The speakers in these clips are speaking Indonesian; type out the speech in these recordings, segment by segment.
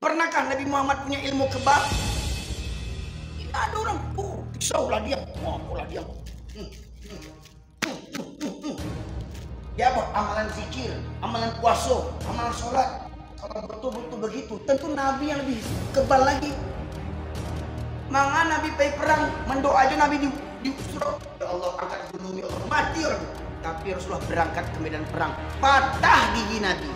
Pernahkah Nabi Muhammad punya ilmu kebal? Ada orang, pisau lah dia, lah dia. Dia apa? Amalan zikir, amalan puasa, amalan sholat. Kalau betul-betul begitu, tentu Nabi yang lebih kebal lagi. Maka Nabi pergi perang, mendoa aja Nabi di surau. Ya Allah, angkat gunung, ya Allah, mati orang. Tapi Rasulullah berangkat ke medan perang, patah gigi Nabi.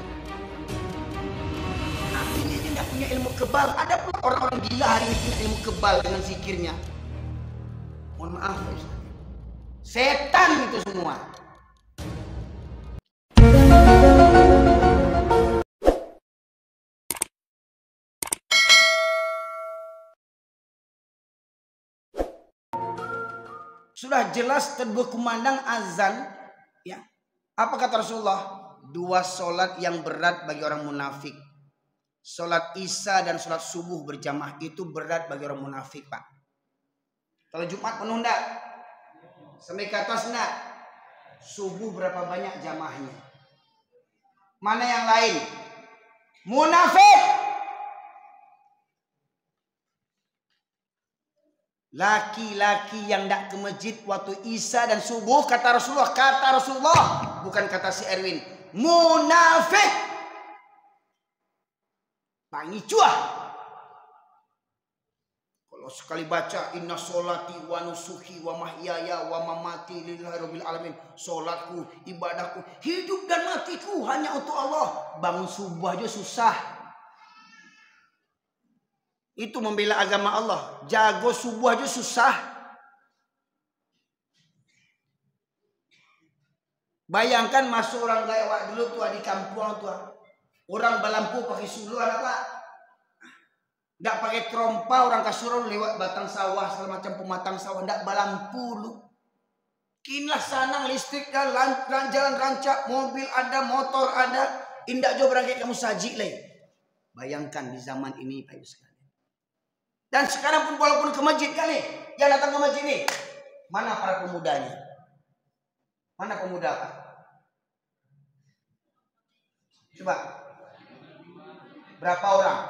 Nabi ini tidak punya ilmu kebal. Ada pula orang-orang gila hari ini punya ilmu kebal dengan zikirnya. Mohon maaf, Ustaz. Setan itu semua. Sudah jelas berkumandang azan, ya. Apa kata Rasulullah? 2 solat yang berat bagi orang munafik. Solat Isya dan solat subuh berjamaah itu berat bagi orang munafik, Pak. Kalau Jumat penuh enggak? Sampai ke atas enggak? Subuh berapa banyak jamaahnya? Mana yang lain? Munafik. Laki-laki yang tidak ke masjid waktu Isya dan subuh, kata Rasulullah, bukan kata si Erwin, munafik. Pangi cuah. Kalau sekali baca inna sholati wa nusuki wa mahyaya wa mamati lillahi rabbil alamin, solatku, ibadahku, hidup dan matiku hanya untuk Allah. Bangun subuh aja susah. Itu membela agama Allah. Jago subuh aja susah. Bayangkan masuk orang kayak dulu tua di kampung tua. Orang balampu pakai suluh apa? Nggak pakai trompa, orang kasuruh lewat batang sawah segala macam pematang sawah, nggak balampu lu. Kinilah sanang listrik jalan rancak, mobil ada, motor ada, indak jo berangkat kamu saji leh. Bayangkan di zaman ini Pak Ibu sekalian. Dan sekarang pun walaupun ke masjid kan nih, yang datang ke masjid nih, mana para pemudanya? Mana pemuda Pak? Coba. Berapa orang?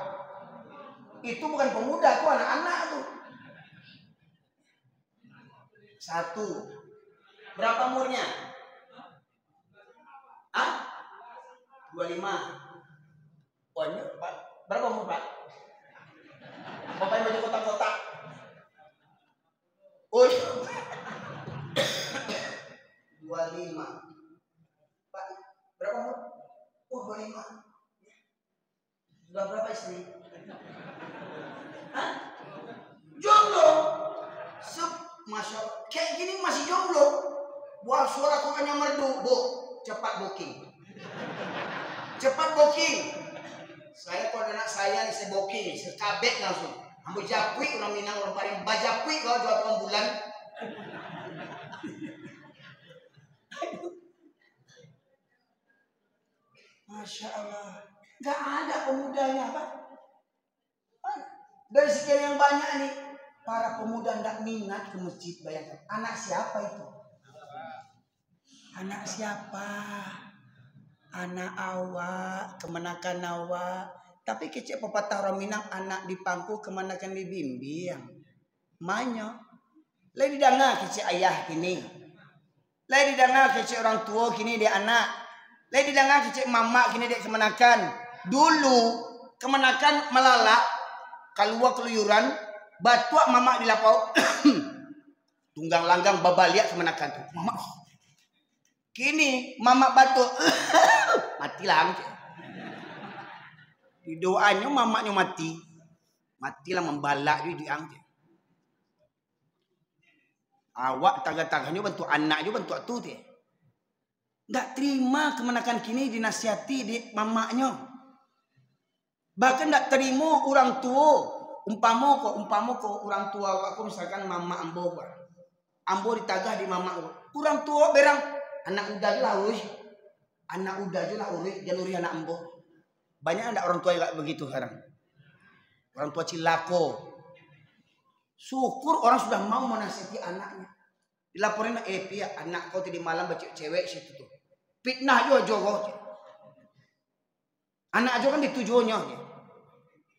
Itu bukan pemuda, itu anak-anak tuh. 1. Berapa umurnya? Hah? 25. Banyak Pak. Berapa umur Pak? Bapak baju kotak-kotak. Oh, 25. Pak, berapa umur? Oh, 25. Sudah berapa istri? Hah? Jomblo. Masya Allah. Kayak gini masih jomblo. Wah, suara kok hanya merdu. Bu, cepat booking. Cepat booking. Saya kalau anak saya nih, saya booking, saya kabek langsung. Ambil japui, orang Minang, orang Paring, bajapui kalau jual 8 bulan. Masya Allah. Gak ada pemudanya Pak. Dari sekian yang banyak nih, para pemuda tidak minat ke masjid. Bayangkan, anak siapa itu? Anak siapa? Anak awak, kemenakan awak. Tapi kecil pepatah orang Minang, anak di pangku kemenakan di bimbing. Manyo. Lai didanga kecil ayah kini. Lai didanga kecil orang tua kini dia anak. Lai didanga kecil mama kini dia kemenakan. Dulu kemenakan melalak, keluar keluyuran, batuak mama di lapau. Tunggang langgang babaliak kemenakan tuh. Mama. Kini mama batuk. Matilah. Di doanya mamanya mati. Matilah membalak dia diangkat. Awak tagah-tagahnya bentuk anak juga bentuk tu dia. Enggak terima kemenakan kini dinasihati di mamanya. Bahkan enggak terima orang tua. Umpama kok orang tua aku misalkan mama ambo. Ambo ditagah di mama. Orang tua berang anak udah lah wih. Anak udah je lah urih, jangan urih anak ambo. Banyak enggak orang tua yang kayak begitu sekarang. Orang tua cilako. Syukur orang sudah mau menasihati anaknya. Dilaporin pia anak kau tadi malam baca cewek situ tuh. Fitnah juga jogo. Anak aja kan ditujuannya.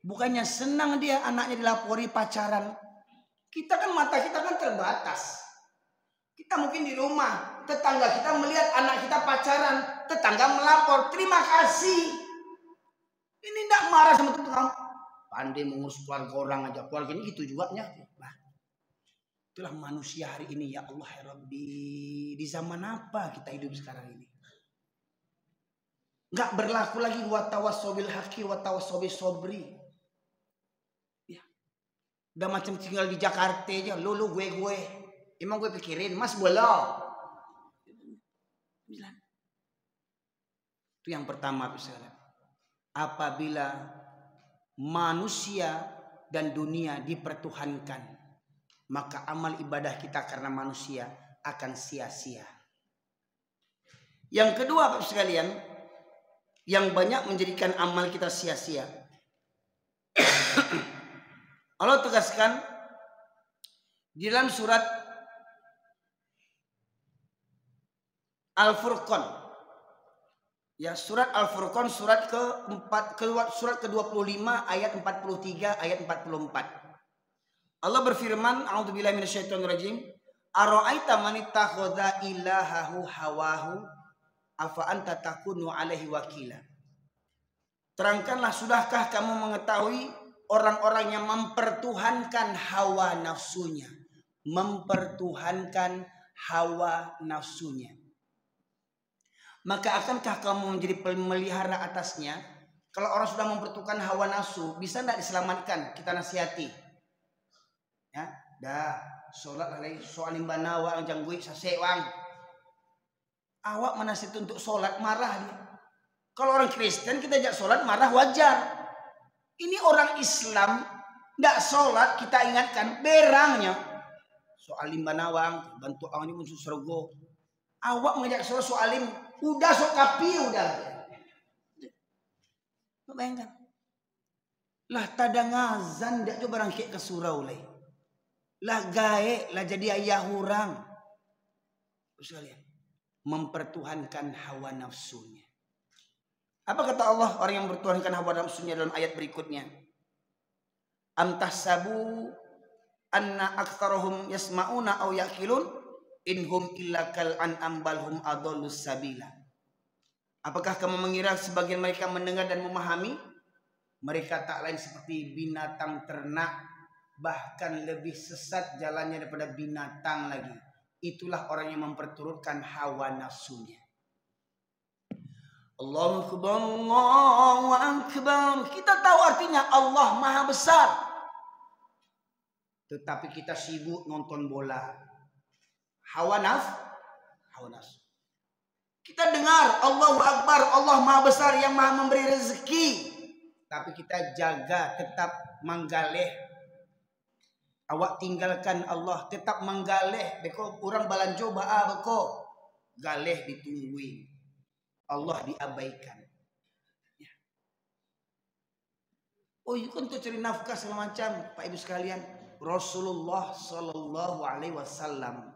Bukannya senang dia anaknya dilapori pacaran. Kita kan mata kita kan terbatas. Kita mungkin di rumah, tetangga kita melihat anak kita pacaran, tetangga melapor, terima kasih. Ini tidak marah sama tetangga. Pandai mengurus keluarga orang aja, keluarga ini gitu juga nya. Nah, itulah manusia hari ini ya Allah ya Rabbi. Di zaman apa kita hidup sekarang ini? Nggak berlaku lagi watawassobil haqi watawassobil sobri. Ya. Udah macam tinggal di Jakarta aja, lu gue. Emang gue pikirin, Mas bola. Itu yang pertama misalnya. Apabila manusia dan dunia dipertuhankan, maka amal ibadah kita karena manusia akan sia-sia. Yang kedua Bapak sekalian, yang banyak menjadikan amal kita sia-sia. Allah tegaskan di dalam surat Al-Furqan. Ya, surat Al-Furqan surat ke-25 ayat 43 ayat 44. Allah berfirman, a'udzubillahi minasyaitonirrajim, ara'aita man ittakhadha ilahahu hawahu afa anta takunu alaihi wakila. Terangkanlah, sudahkah kamu mengetahui orang-orang yang mempertuhankan hawa nafsunya, mempertuhankan hawa nafsunya. Maka akankah kamu menjadi pemelihara atasnya? Kalau orang sudah mempertuhankan hawa nafsu, bisa tidak diselamatkan? Kita nasihati. Ya, dah sholat alai soalim banawa ang janggui sasewang. Awak menasihat untuk sholat, marah dia. Kalau orang Kristen kita ajak sholat marah wajar. Ini orang Islam tidak sholat kita ingatkan berangnya. Soalim banawang bantu awak ini musuh sergo. Awak mengajak sholat soalim udah sok kapi udah. Bayangkan. Lah tadang azan dak coba barang ke surau lai. Lah gae lah jadi ayah orang. Sekalian mempertuhankan hawa nafsunya. Apa kata Allah orang yang mempertuhankan hawa nafsunya dalam ayat berikutnya? Am tahsabu anna aktsarahum yasma'una aw yaqilun inhum illa kal an'am bal hum adallus sabila. Apakah kamu mengira sebagian mereka mendengar dan memahami? Mereka tak lain seperti binatang ternak, bahkan lebih sesat jalannya daripada binatang lagi. Itulah orang yang memperturutkan hawa nafsunya. Allahu Akbar, Allahu Akbar. Kita tahu artinya Allah Maha Besar. Tetapi kita sibuk nonton bola. Hawa nafsu. Kita dengar Allahu Akbar, Allah Maha Besar yang Maha memberi rezeki. Tapi kita jaga tetap menggaleh. Awak tinggalkan Allah, tetap menggaleh. Beko orang balanjo baa beko. Galeh ditungguin. Allah diabaikan. Ya. Oh, itu kan untuk cari nafkah segala macam, Pak Ibu sekalian. Rasulullah Sallallahu Alaihi Wasallam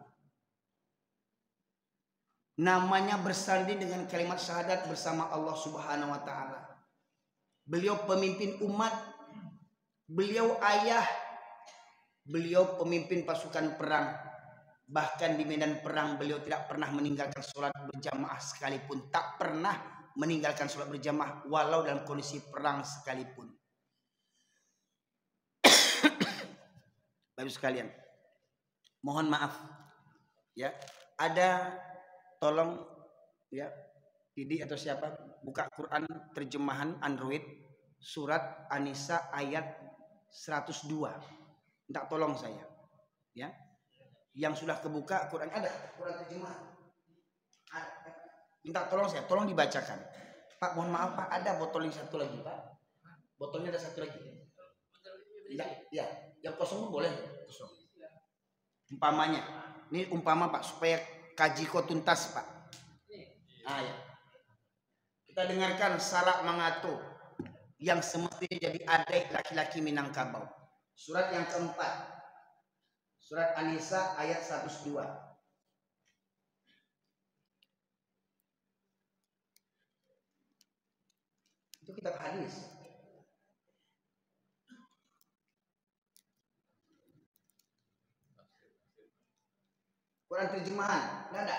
namanya bersanding dengan kalimat syahadat bersama Allah Subhanahu Wa Taala. Beliau pemimpin umat, beliau ayah, beliau pemimpin pasukan perang. Bahkan di medan perang beliau tidak pernah meninggalkan sholat berjamaah sekalipun. Tak pernah meninggalkan sholat berjamaah walau dalam kondisi perang sekalipun. Bapak sekalian, mohon maaf ya, ada tolong ya Didi atau siapa buka Quran terjemahan Android surat An-Nisa ayat 102. Minta tolong saya ya. Yang sudah kebuka Quran ada Quran terjemahan. Minta tolong saya, tolong dibacakan. Pak, mohon maaf Pak, ada botol yang satu lagi Pak. Botolnya ada satu lagi. Ya, yang kosong pun boleh kosong. Umpamanya, ini umpama Pak supaya kaji kau tuntas Pak. Ya. Kita dengarkan Sarak Mangato yang semestinya jadi adik laki-laki Minangkabau. Surat yang keempat. Surat An-Nisa ayat 102. Itu kitab hadis. Quran terjemahan, nggak ada.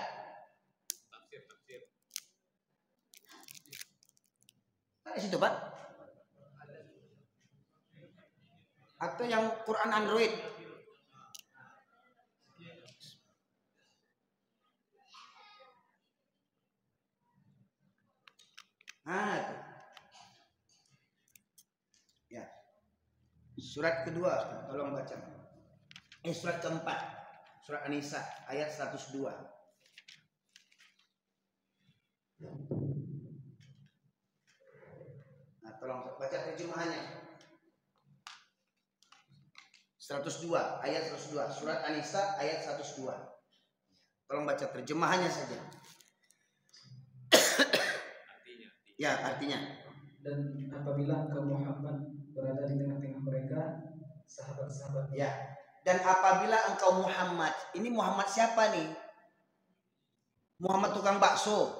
Ada situ Pak? Atau yang Quran Android? Nah, itu. Ya. Surat kedua, tolong baca. Surat keempat, surat An-Nisa ayat 102. Nah, tolong baca terjemahannya. 102, ayat 102, surat An-Nisa ayat 102. Tolong baca terjemahannya saja. Ya, artinya. Dan apabila engkau Muhammad berada di tengah-tengah mereka, sahabat-sahabat. Ya. Dan apabila engkau Muhammad, ini Muhammad siapa nih? Muhammad tukang bakso?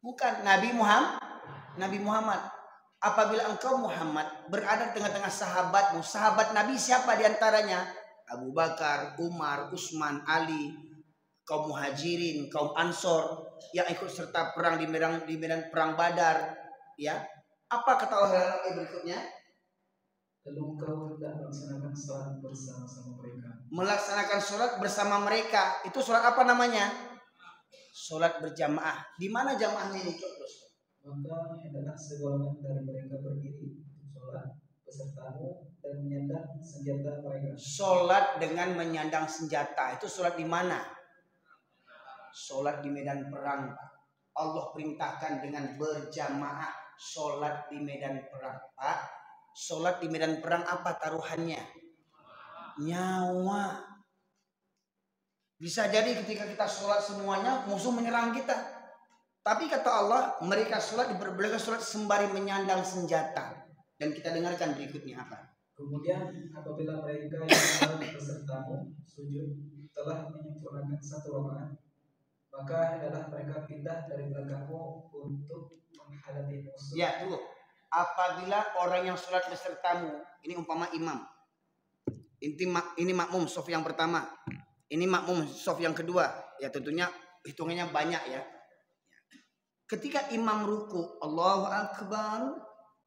Bukan, Nabi Muhammad. Nabi Muhammad. Apabila engkau Muhammad berada di tengah-tengah sahabatmu, sahabat Nabi siapa diantaranya? Abu Bakar, Umar, Utsman, Ali, kaum Muhajirin, kaum Ansor yang ikut serta perang di medan perang Badar, ya. Apa kata Allah dalam ayat berikutnya? Lalu engkau hendak melaksanakan salat bersama-sama mereka. Melaksanakan sholat bersama mereka. Itu sholat apa namanya? Sholat berjamaah. Di mana jamaahnya ini? Maka hendaklah segolongan dari mereka berdiri untuk sholat besertamu dan menyandang senjata mereka. Sholat dengan menyandang senjata. Itu sholat di mana? Sholat di medan perang. Allah perintahkan dengan berjamaah. Sholat di medan perang. Pak, sholat di medan perang apa taruhannya? Nyawa. Bisa jadi ketika kita sholat semuanya musuh menyerang kita. Tapi kata Allah, mereka sholat diperbolehkan sholat sembari menyandang senjata. Dan kita dengarkan berikutnya apa? Kemudian apabila mereka yang sholat besertamu sujud telah menyempurnakan satu rakaat, maka hendaklah mereka pindah dari belakangmu untuk menghadapi musuh. Ya, tunggu. Apabila orang yang sholat besertamu, ini umpama imam. Ini makmum sof yang pertama. Ini makmum sof yang kedua. Ya tentunya hitungannya banyak ya. Ketika imam ruku, Allahu Akbar.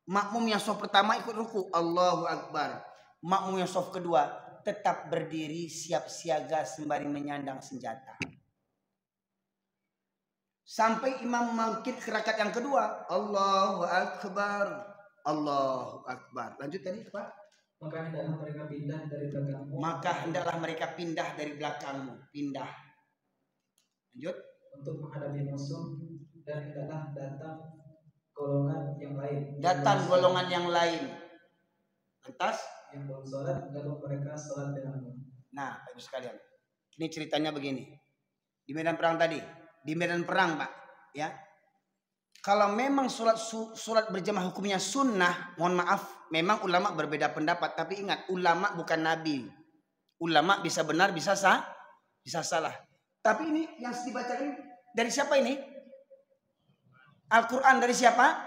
Makmum yang sof pertama ikut ruku, Allahu Akbar. Makmum yang sof kedua tetap berdiri siap siaga sembari menyandang senjata. Sampai imam bangkit ke rakaat yang kedua, Allahu Akbar. Allahu Akbar. Lanjut tadi apa? Maka hendaklah mereka pindah dari belakangmu. Maka hendaklah mereka pindah dari belakangmu. Pindah. Lanjut. Untuk menghadapi musuh, dan hendaklah datang golongan yang lain. Datang golongan yang lain. Lantas? Yang belum sholat, lalu mereka sholat denganmu. Nah, Bapak sekalian. Ini ceritanya begini. Di medan perang tadi. Di medan perang, Pak. Ya. Kalau memang sholat berjamaah hukumnya sunnah, mohon maaf, memang ulama berbeda pendapat. Tapi ingat, ulama bukan nabi. Ulama bisa benar, bisa salah. Tapi ini yang dibacakan dari siapa ini? Al-Quran dari siapa?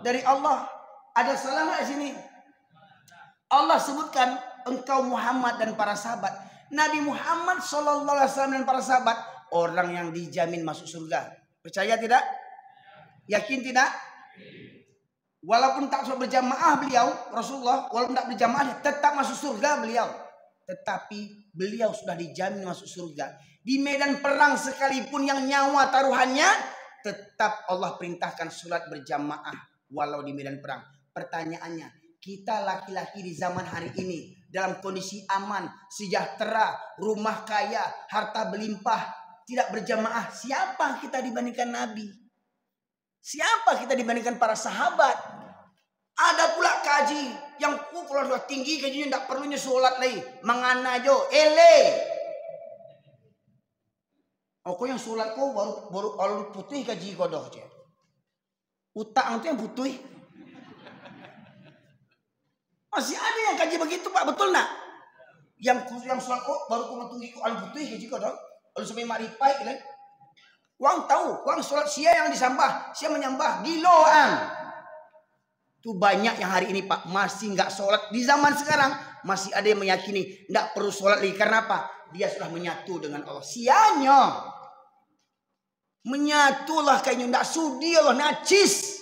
Dari Allah. Ada salah nggak di sini? Allah sebutkan engkau Muhammad dan para sahabat. Nabi Muhammad SAW dan para sahabat orang yang dijamin masuk surga. Percaya tidak? Yakin tidak? Walaupun tak sholat berjamaah beliau, Rasulullah, walaupun tak berjamaah tetap masuk surga beliau. Tetapi beliau sudah dijamin masuk surga. Di medan perang sekalipun yang nyawa taruhannya, tetap Allah perintahkan sholat berjamaah walau di medan perang. Pertanyaannya, kita laki-laki di zaman hari ini dalam kondisi aman, sejahtera, rumah kaya, harta berlimpah, tidak berjamaah, siapa kita dibandingkan Nabi? Siapa kita dibandingkan para sahabat? Ada pula kaji yang kalau sudah tinggi kajinya tidak perlunya sholat lagi, mangana jo, Aku yang sholat kau baru putih kaji kodoh je. Utang itu yang putih. Masih ada yang kaji begitu Pak, betul nak? Yang sholat kau baru kau tunggu kau putih kaji kodoh. Lalu sampai maripai kan? Wang tahu, wang sholat sia yang disambah, sia menyambah giloan. Itu banyak yang hari ini Pak masih nggak sholat. Di zaman sekarang masih ada yang meyakini nggak perlu sholat lagi. Karena apa? Dia sudah menyatu dengan Allah. Sianya. Menyatulah kayaknya. Nggak sudi Allah. Najis.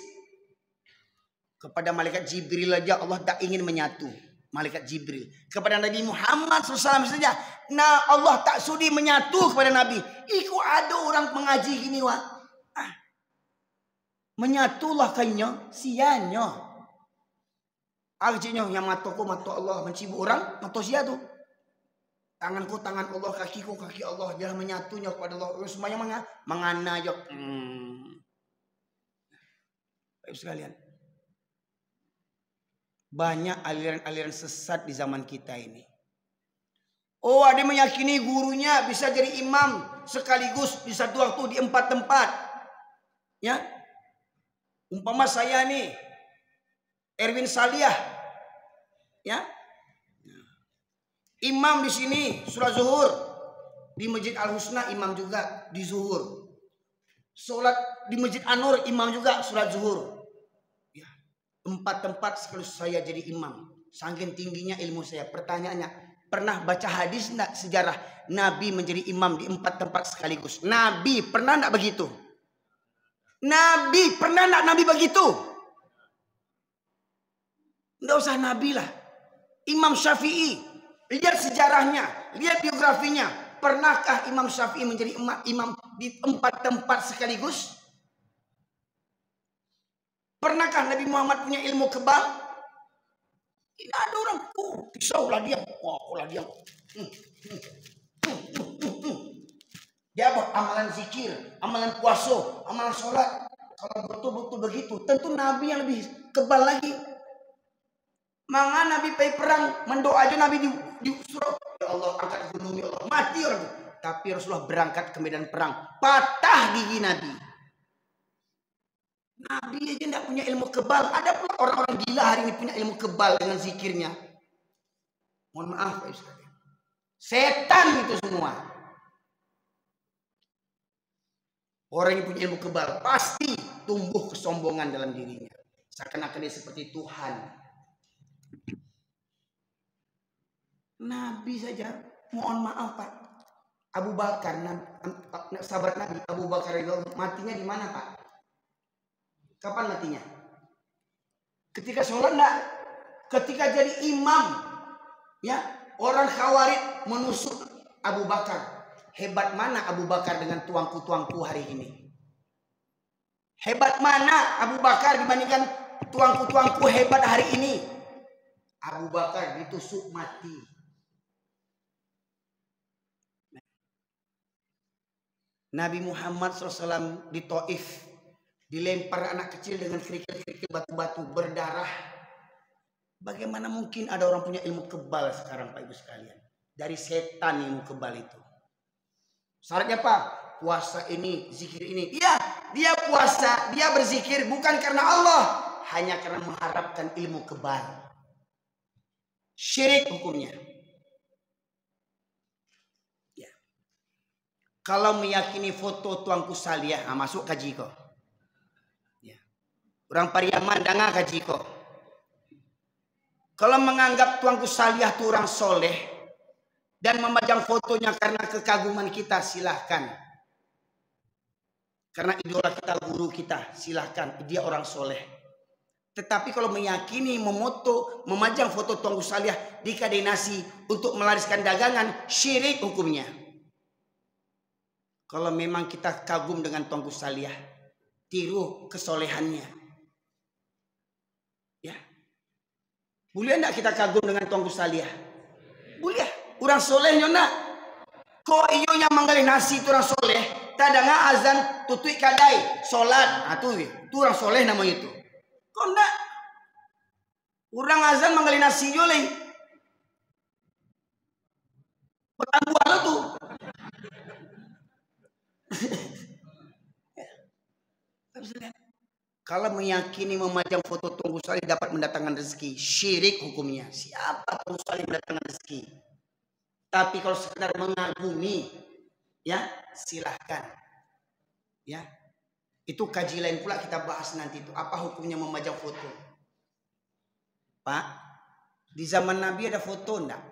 Kepada malaikat Jibril aja Allah tak ingin menyatu. Malaikat Jibril. Kepada Nabi Muhammad SAW saja. Nah Allah tak sudi menyatu kepada Nabi. Iku ada orang mengaji gini wah. Menyatulah kayaknya. Sianya. Artinya yang mataku mata Allah, mencibuk orang mata sia tu. Tanganku tangan Allah, kakiku kaki Allah, dia menyatunya kepada Allah. Semuanya mengana jok. Baik sekalian. Banyak aliran-aliran sesat di zaman kita ini. Oh, ada yang meyakini gurunya bisa jadi imam sekaligus di satu waktu di 4 tempat. Ya. Umpama saya nih Erwin Saliah, ya, imam di sini sholat zuhur di Masjid Al Husna, imam juga di zuhur. Sholat di Masjid An-Nur, imam juga sholat zuhur. Ya, 4 tempat sekaligus saya jadi imam. Saking tingginya ilmu saya. Pertanyaannya, pernah baca hadis enggak sejarah Nabi menjadi imam di 4 tempat sekaligus? Nabi pernah enggak begitu? Nabi pernah enggak Nabi begitu? Nggak usah Nabi lah. Imam Syafi'i. Lihat sejarahnya. Lihat biografinya. Pernahkah Imam Syafi'i menjadi imam di 4 tempat sekaligus? Pernahkah Nabi Muhammad punya ilmu kebal? Tidak ada orang. Pisaulah dia. Wah, dia. Dia buat amalan zikir. Amalan puasa. Amalan sholat. Kalau betul-betul begitu. Tentu Nabi yang lebih kebal lagi. Maka Nabi pergi perang, mendoa aja Nabi disuruh, ya Allah angkat gunung, ya Allah mati orang itu. Tapi Rasulullah berangkat ke medan perang, patah gigi Nabi. Nabi aja tidak punya ilmu kebal. Ada pula orang-orang gila hari ini punya ilmu kebal dengan zikirnya. Mohon maaf Pak Ustaz. Setan itu semua. Orang yang punya ilmu kebal pasti tumbuh kesombongan dalam dirinya. Seakan-akan dia seperti Tuhan. Nabi saja, mohon maaf Pak, Abu Bakar, sahabat Nabi Abu Bakar itu matinya di mana Pak? Kapan matinya? Ketika sholat enggak? Ketika jadi imam, ya orang Khawarij menusuk Abu Bakar. Hebat mana Abu Bakar dengan tuangku-tuangku hari ini? Hebat mana Abu Bakar dibandingkan tuangku-tuangku hebat hari ini? Abu Bakar ditusuk mati. Nabi Muhammad SAW di Taif dilempar anak kecil dengan kerikil-kerikil batu-batu berdarah. Bagaimana mungkin ada orang punya ilmu kebal sekarang Pak Ibu sekalian? Dari setan ilmu kebal itu. Syaratnya apa? Puasa ini, zikir ini. Iya, dia puasa, dia berzikir bukan karena Allah, hanya karena mengharapkan ilmu kebal. Syirik hukumnya. Ya. Kalau meyakini foto tuanku Saliah, masuk kaji kok. Ya. Orang Pariaman danga kaji kok. Kalau menganggap tuanku Saliah itu orang soleh dan memajang fotonya karena kekaguman kita, silahkan. Karena idola kita, guru kita, silahkan. Dia orang soleh. Tetapi kalau meyakini memoto, memajang foto tuanku Saliah di kedai nasi untuk melariskan dagangan, syirik hukumnya. Kalau memang kita kagum dengan tuanku Saliah, tiru kesolehannya. Ya. Boleh enggak kita kagum dengan tuanku Saliah? Boleh. Orang solehnya enggak. Kok iyo yang manggalih nasi itu orang soleh, tadanga azan tutui kadai, solat. Itu orang soleh namanya itu. Kok enggak? Orang azan manggalin nasi joleh. Petang buah tuh. Kalau meyakini memajang foto Tunggu Salih dapat mendatangkan rezeki, syirik hukumnya. Siapa Tunggu Salih mendatangkan rezeki? Tapi kalau sekedar mengagumi, ya silahkan. Ya, itu kaji lain pula kita bahas nanti itu. Apa hukumnya memajang foto? Pak, di zaman Nabi ada foto enggak?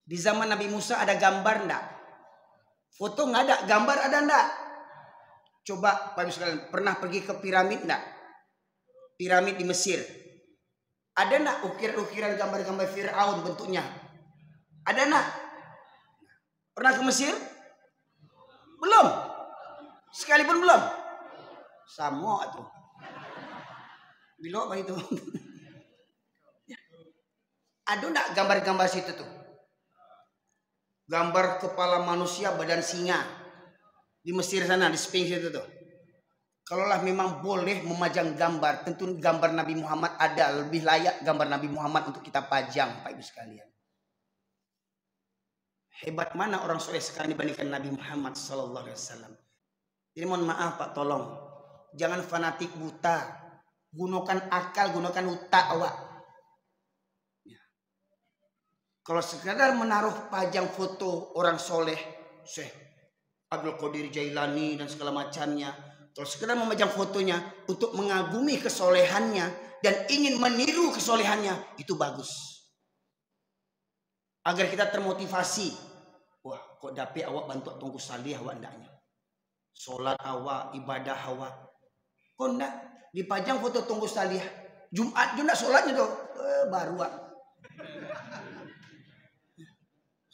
Di zaman Nabi Musa ada gambar enggak? Foto nggak ada, gambar ada enggak? Coba Pak Ibu sekalian, pernah pergi ke piramid enggak? Piramid di Mesir. Ada enggak ukiran-ukiran gambar-gambar Fir'aun bentuknya? Ada enggak? Pernah ke Mesir? Belum. Sekalipun belum. Sama tuh. Bilo apa itu? Ada enggak gambar-gambar situ tuh? Gambar kepala manusia badan singa di Mesir sana, di Sphinx itu tuh. Kalaulah memang boleh memajang gambar, tentu gambar Nabi Muhammad ada, lebih layak gambar Nabi Muhammad untuk kita pajang, Pak Ibu sekalian. Hebat mana orang soleh sekarang dibandingkan Nabi Muhammad Sallallahu Alaihi Wasallam. Jadi mohon maaf Pak, tolong jangan fanatik buta, gunakan akal, gunakan otak awak. Kalau sekadar menaruh pajang foto orang soleh, Syekh Abdul Qadir Jailani dan segala macamnya, kalau sekadar memajang fotonya untuk mengagumi kesolehannya dan ingin meniru kesolehannya, itu bagus. Agar kita termotivasi. Wah, kok dapet awak bantu tunggu salih awak ndaknya. Solat awak, ibadah awak. Kok ndak dipajang foto tunggu salih? Jumat juga solatnya tuh, baru wak.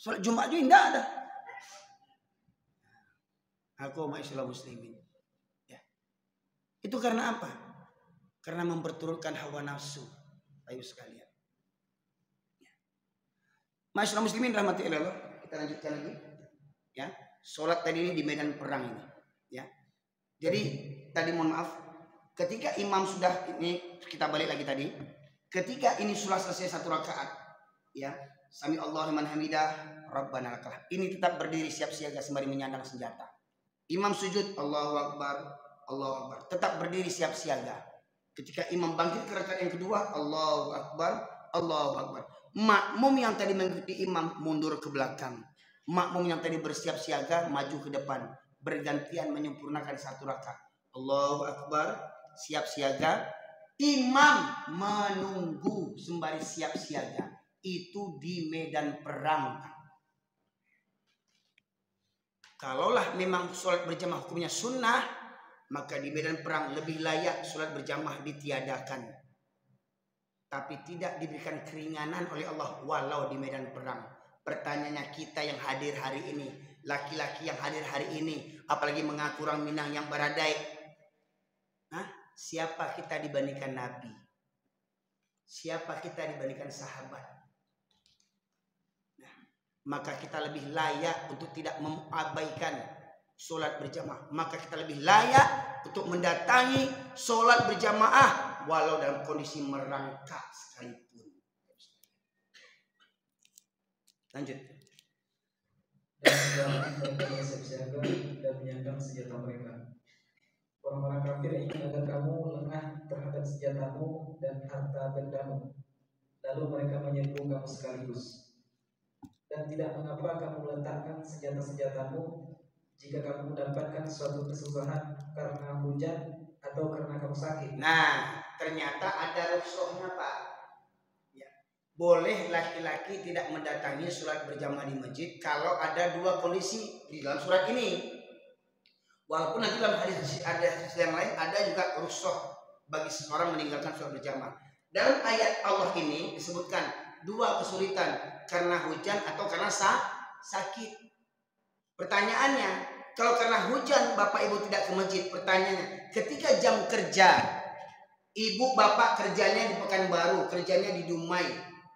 Solat Jumat juga tidak ada. Aku ma'asyiral muslimin. Ya. Itu karena apa? Karena memperturutkan hawa nafsu. Ayo sekalian. Ya. Ma'asyiral muslimin rahmati Allah. Kita lanjutkan lagi. Ya. Solat tadi ini di medan perang ini. Ya. Jadi tadi mohon maaf. Ketika imam sudah ini kita balik lagi tadi. Ketika ini sudah selesai 1 rakaat. Ya. Sami Allahu liman hamidah, Rabbana lakal. Ini tetap berdiri siap siaga sembari menyandang senjata. Imam sujud, Allahu Akbar, Allahu Akbar. Tetap berdiri siap siaga. Ketika imam bangkit ke rakaat yang kedua, Allahu Akbar, Allahu Akbar. Makmum yang tadi mengikuti imam mundur ke belakang. Makmum yang tadi bersiap siaga maju ke depan. Bergantian menyempurnakan 1 rakaat. Allahu Akbar, siap siaga. Imam menunggu sembari siap siaga. Itu di medan perang. Kalaulah memang sholat berjamaah hukumnya sunnah, maka di medan perang lebih layak sholat berjamaah ditiadakan. Tapi tidak diberikan keringanan oleh Allah walau di medan perang. Pertanyaannya, kita yang hadir hari ini, laki-laki yang hadir hari ini, apalagi mengaku orang Minang yang baradai, siapa kita dibandingkan Nabi? Siapa kita dibandingkan sahabat? Maka kita lebih layak untuk tidak mengabaikan sholat berjamaah. Maka kita lebih layak untuk mendatangi sholat berjamaah walau dalam kondisi merangkak sekalipun. Lanjut. Dan jangan mereka bersiap-siaga dan menyandang senjata mereka. Orang-orang kafir ingin agar kamu lengah terhadap senjatamu dan harta bendamu. Lalu mereka menyerbu kamu sekaligus. Dan tidak mengapa kamu meletakkan senjata-senjatamu jika kamu mendapatkan suatu kesusahan karena hujan atau karena kamu sakit. Nah, ternyata ada rukhsahnya, Pak. Ya. Boleh laki-laki tidak mendatangi sholat berjamaah di masjid kalau ada 2 kondisi di dalam surat ini. Walaupun nanti dalam hadis ada yang lain ada juga rukhsah bagi seseorang meninggalkan sholat berjamaah. Dalam ayat Allah ini disebutkan 2 kesulitan, karena hujan atau karena sakit. Pertanyaannya, kalau karena hujan Bapak Ibu tidak ke masjid, pertanyaannya, ketika jam kerja, Ibu Bapak kerjanya di Pekanbaru, kerjanya di Dumai,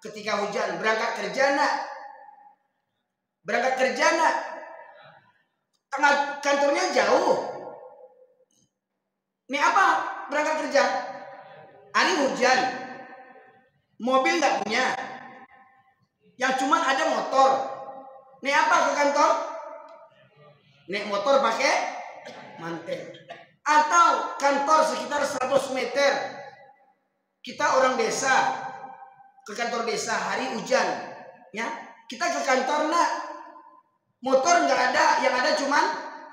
ketika hujan berangkat kerja enggak? Berangkat kerja enggak? Kantornya jauh. Ini apa? Berangkat kerja. Hari hujan. Mobil enggak punya. Yang cuma ada motor. Naik apa ke kantor? Naik motor pakai mantel. Atau kantor sekitar 100 meter. Kita orang desa ke kantor desa hari hujan, ya kita ke kantor enggak? Motor enggak ada, yang ada cuma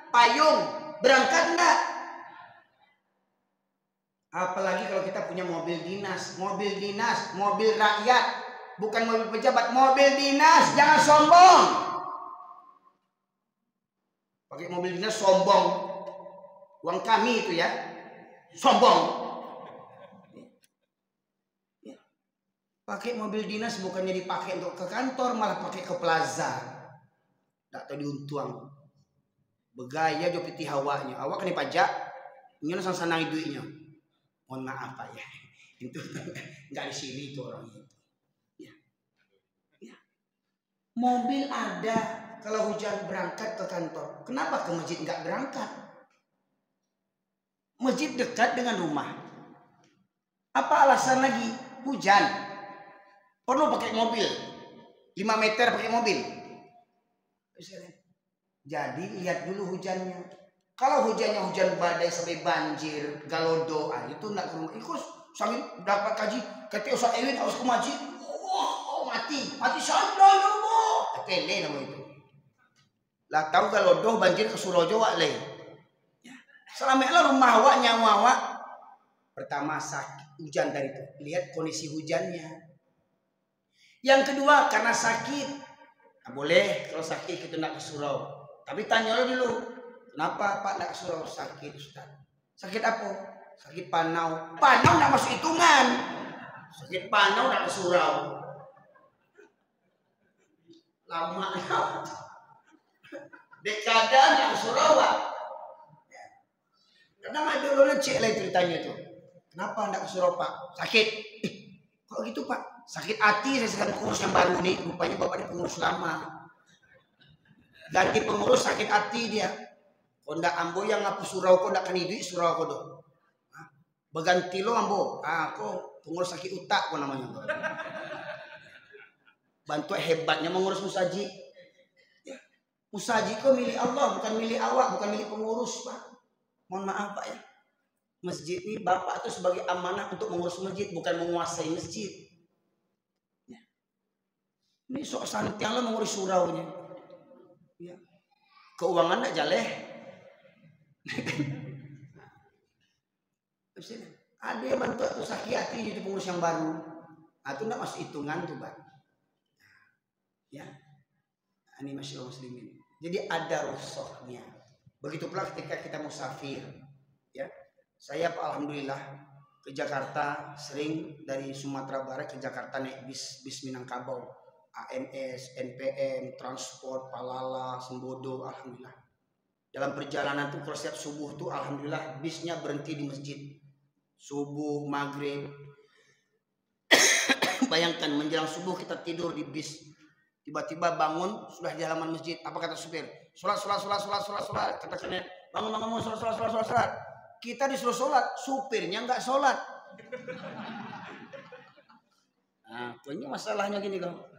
payung. Berangkat enggak? Apalagi kalau kita punya mobil dinas, mobil rakyat, bukan mobil pejabat, mobil dinas, jangan sombong. Pakai mobil dinas sombong, uang kami itu ya, sombong. Pakai mobil dinas bukannya dipakai untuk ke kantor, malah pakai ke plaza. Tak tahu diuntuang. Begaya jo piti hawanya, awak kena pajak, ini sang-sanang duitnya. Mohon maaf Pak ya, itu nggak di sini itu orang itu. Ya. Ya. Mobil ada kalau hujan berangkat ke kantor. Kenapa ke masjid nggak berangkat? Masjid dekat dengan rumah. Apa alasan lagi? Hujan. Perlu pakai mobil. 5 meter pakai mobil. Jadi lihat dulu hujannya. Kalau hujannya hujan badai sampai banjir, galodo, itu nak ke rumah. Ikut sambil dapat kaji, kata Ustaz Ewin harus ke masjid. Oh, mati sana Allah. Tele nama itu. Lah tahu galodo banjir ke Surojo wak le. Ya. Selamatlah rumah awak, nyawa awak. Pertama sakit hujan dari itu. Lihat kondisi hujannya. Yang kedua karena sakit. Nah, boleh kalau sakit kita nak ke surau. Tapi tanya dulu. Kenapa Pak nak suruh sakit Ustaz? Sakit apa? Sakit panau. Panau nak masuk hitungan. Sakit panau nak ke surau. Lama. Dekada nak ke surau Pak. Kadang ada orang cek lah ceritanya itu. Kenapa nak ke surau Pak? Sakit. Kok gitu Pak? Sakit hati saya sekarang pengurus yang baru nih. Rupanya Bapak ini pengurus lama. Ganti pengurus sakit hati dia. Kau ndak ambo yang ngapu surau kau ndak kanidui surau kau doh. Berganti lo ambo. Kau pengurus sakit utak kau namanya. Bantu hebatnya mengurus musaji. Ya. Musaji kau milik Allah bukan milik awak, bukan milik pengurus Pak. Mohon maaf Pak ya. Masjid ini Bapak itu sebagai amanah untuk mengurus masjid bukan menguasai masjid. Ya. Ini sok santiang lo mengurus suraunya. Ya. Keuangan ndak jaleh. Ada yang bantu atau sakit hati jadi pengurus yang baru. Itu enggak masuk hitungan tuh Pak. Ya. Ini masyaallah muslimin. Jadi ada rusuhnya. Begitu pula ketika kita musafir. Ya. Saya Pak alhamdulillah ke Jakarta sering dari Sumatera Barat ke Jakarta naik bis Minangkabau. AMS, NPM, transport, Palala, Sembodo, alhamdulillah. Dalam perjalanan tuh kalau setiap subuh tuh alhamdulillah bisnya berhenti di masjid. Subuh, maghrib. Bayangkan menjelang subuh kita tidur di bis. Tiba-tiba bangun sudah di halaman masjid. Apa kata supir? Sholat. Kata kena bangun sholat. Kita disuruh sholat, supirnya nggak sholat. Nah, ini masalahnya gini kok.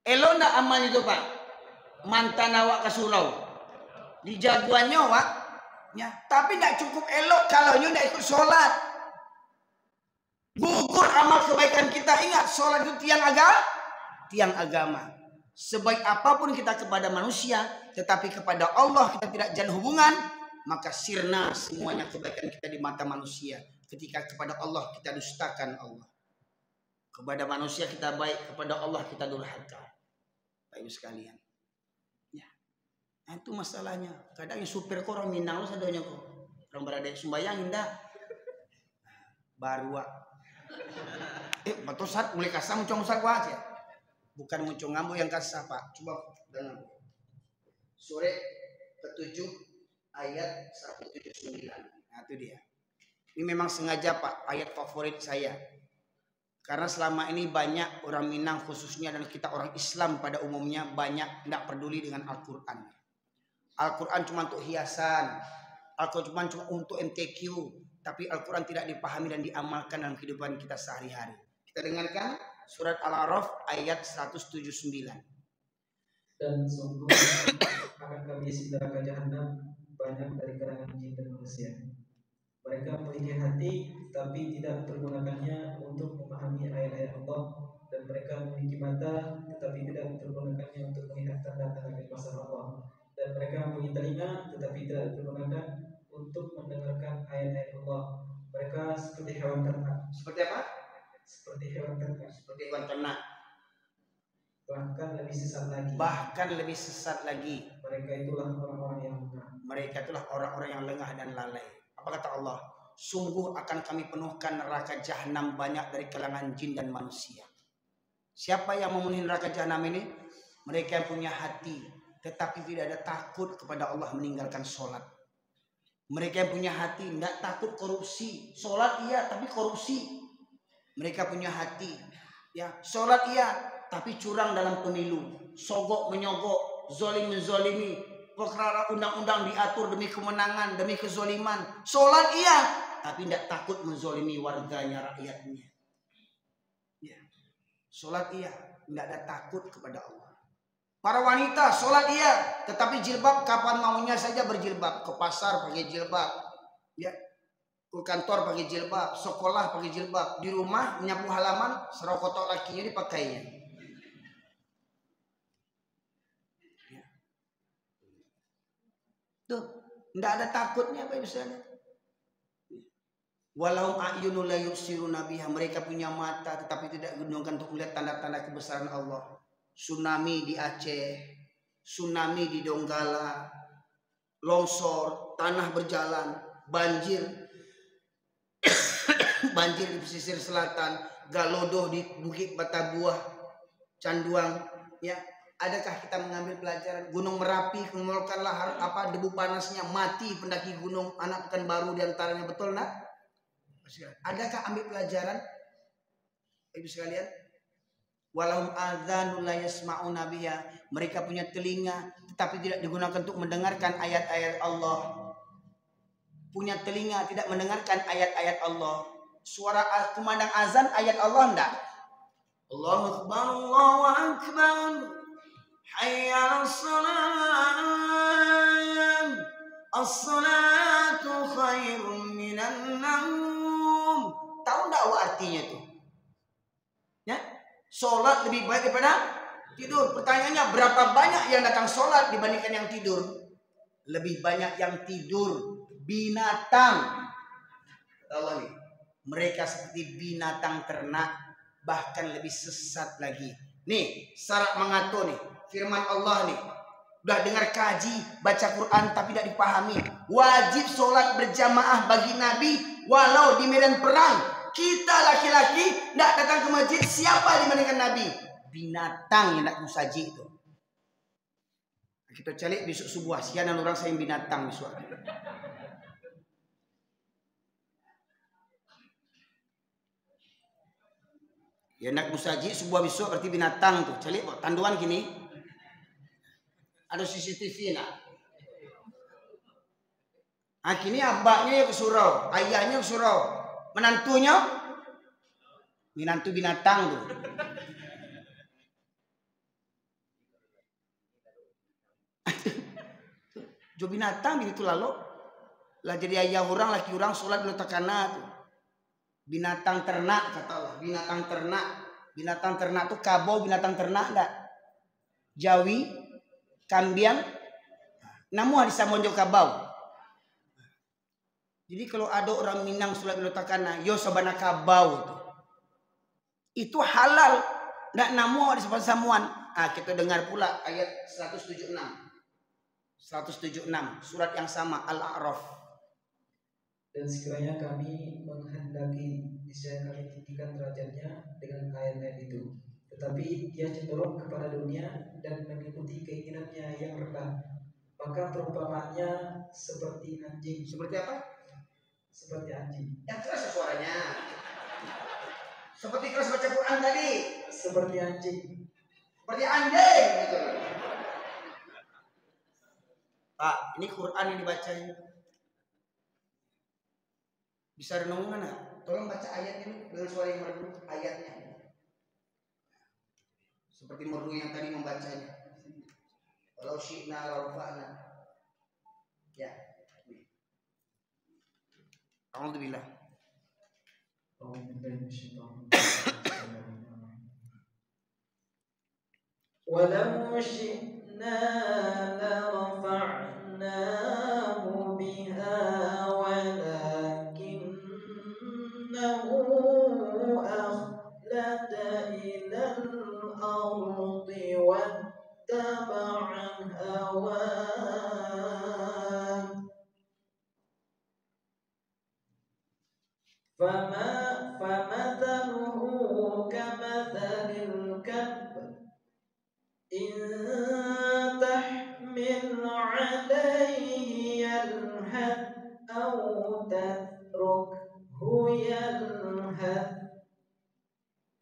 Elo ndak amal itu Pak. Mantan awak ke surau di jagoannya awak ya, tapi tidak cukup elok kalau ndak ikut sholat. Gugur amal kebaikan kita. Ingat sholat itu tiang agama. Sebaik apapun kita kepada manusia, tetapi kepada Allah kita tidak jalin hubungan, maka sirna semuanya kebaikan kita di mata manusia. Ketika kepada Allah kita dustakan Allah, kepada manusia kita baik, kepada Allah kita durhaka. Baik sekalian. Nah, itu masalahnya. Kadang supir kok orang Minang lo sadanya kok. Orang berada Sumbayang indah. Baru betul saat mulai kasar muncung besar aja. Bukan muncung ngambu yang kasar Pak. Coba dengar. Sore ke-7 ayat 179. Nah itu dia. Ini memang sengaja Pak ayat favorit saya. Karena selama ini banyak orang Minang khususnya dan kita orang Islam pada umumnya banyak tidak peduli dengan Al-Quran. Al-Quran cuma untuk hiasan. Al-Quran cuma untuk MTQ. Tapi Al-Quran tidak dipahami dan diamalkan dalam kehidupan kita sehari-hari. Kita dengarkan surat Al-A'raf ayat 179. Dan sungguh akan kami isi neraka jahanam banyak dari kalangan jin dan manusia. Mereka memiliki hati tapi tidak mempergunakannya untuk memahami ayat-ayat Allah, dan mereka memiliki mata tetapi tidak mempergunakannya untuk melihat tanda-tanda kekuasaan Allah. Dan mereka mempunyai telinga tetapi tidak digunakan untuk mendengarkan ayat-ayat Allah. seperti hewan ternak. Seperti apa? Seperti hewan ternak. Seperti hewan ternak. Bahkan lebih sesat lagi. Bahkan lebih sesat lagi. Mereka itulah orang-orang yang lengah. Mereka itulah orang-orang yang lengah dan lalai. Apa kata Allah? Sungguh akan kami penuhkan neraka jahanam banyak dari kalangan jin dan manusia. Siapa yang memenuhi neraka jahanam ini? Mereka yang punya hati, tetapi tidak ada takut kepada Allah, meninggalkan sholat. Mereka yang punya hati, tidak takut korupsi. Sholat iya, tapi korupsi. Mereka punya hati, ya sholat iya, tapi curang dalam pemilu, sogok menyogok, zolim menzolimi, perkara undang-undang diatur demi kemenangan, demi kezoliman. Sholat iya, tapi tidak takut menzolimi warganya, rakyatnya. Ya. Sholat iya, tidak ada takut kepada Allah. Para wanita sholat iya, tetapi jilbab kapan maunya saja berjilbab. Ke pasar pakai jilbab, ya. Ke kantor pakai jilbab, sekolah pakai jilbab, di rumah menyapu halaman, serokotok lakinya dipakainya. Ya. Tuh, tidak ada takutnya apa misalnya. Walahum a'yunul la yubsiruna biha, mereka punya mata tetapi tidak digunakan untuk melihat tanda-tanda kebesaran Allah. Tsunami di Aceh, tsunami di Donggala, longsor, tanah berjalan, banjir, banjir di pesisir selatan, galodoh di Bukit Batabuah, Canduang. Ya, adakah kita mengambil pelajaran? Gunung Merapi mengeluarkan debu panasnya, mati pendaki gunung Anak Pekanbaru diantaranya, betul nak? Adakah ambil pelajaran, ibu sekalian? Walahum adzanul la yasma'una biha, mereka punya telinga tetapi tidak digunakan untuk mendengarkan ayat-ayat Allah. Punya telinga tidak mendengarkan ayat-ayat Allah. Suara kumandang azan ayat Allah enggak? Allahu akbar, Allahu akbar, hayya 'alas salat, as-salatu khairum minan naum. Tahu enggak artinya itu? Ya? Sholat lebih baik daripada tidur. Pertanyaannya, berapa banyak yang datang sholat dibandingkan yang tidur? Lebih banyak yang tidur. Binatang, Allah nih, mereka seperti binatang ternak, bahkan lebih sesat lagi. Nih syarat mengatur nih, firman Allah nih, udah dengar kaji baca Quran tapi tidak dipahami. Wajib sholat berjamaah bagi Nabi walau di medan perang. Kita laki-laki tidak datang ke masjid, siapa dibandingkan Nabi? Binatang yang nak musaji itu. Kita cari besok subuh, sianan orang saya binatang besok. Ya nak musaji subuh besok berarti binatang tuh. Cari tanduan gini. Ada CCTV nak. Kini abahnya ke surau, ayahnya ke surau. Menantunya menantu binatang tuh. Jo binatang gitu lalu lah jadi ayah orang laki orang sholat dulu takana tuh. Binatang ternak kata Allah, binatang ternak. Binatang ternak tuh kabau binatang ternak enggak? Jawi, kambiang, namu hadis samonjo kabau. Jadi kalau ada orang Minang sholat dulu takana, yo sabana kabau tuh. Itu halal, ndak namu hadis samuan. Kita dengar pula ayat 176. 176 surat yang sama Al-A'raf. Dan sekiranya kami menghendaki, niscaya kami tinggikan derajatnya dengan ayat-ayat itu. Tetapi dia cenderung kepada dunia dan mengikuti keinginannya yang rendah. Maka perumpamaannya seperti anjing. Seperti apa? Seperti anjing. Yang keras suaranya. Seperti keras baca Quran tadi. Seperti anjing. Seperti anjing gitu. Pak, ini Quran yang dibacanya. Bisa renungan nggak? Tolong baca ayat ini dengan suara yang merdu, ayatnya. Seperti merdu yang tadi membacanya. Walau syi'na la rafa'na. Ya. Alhamdulillah. Walau syi'na la rafa'nahu biha walakinnahu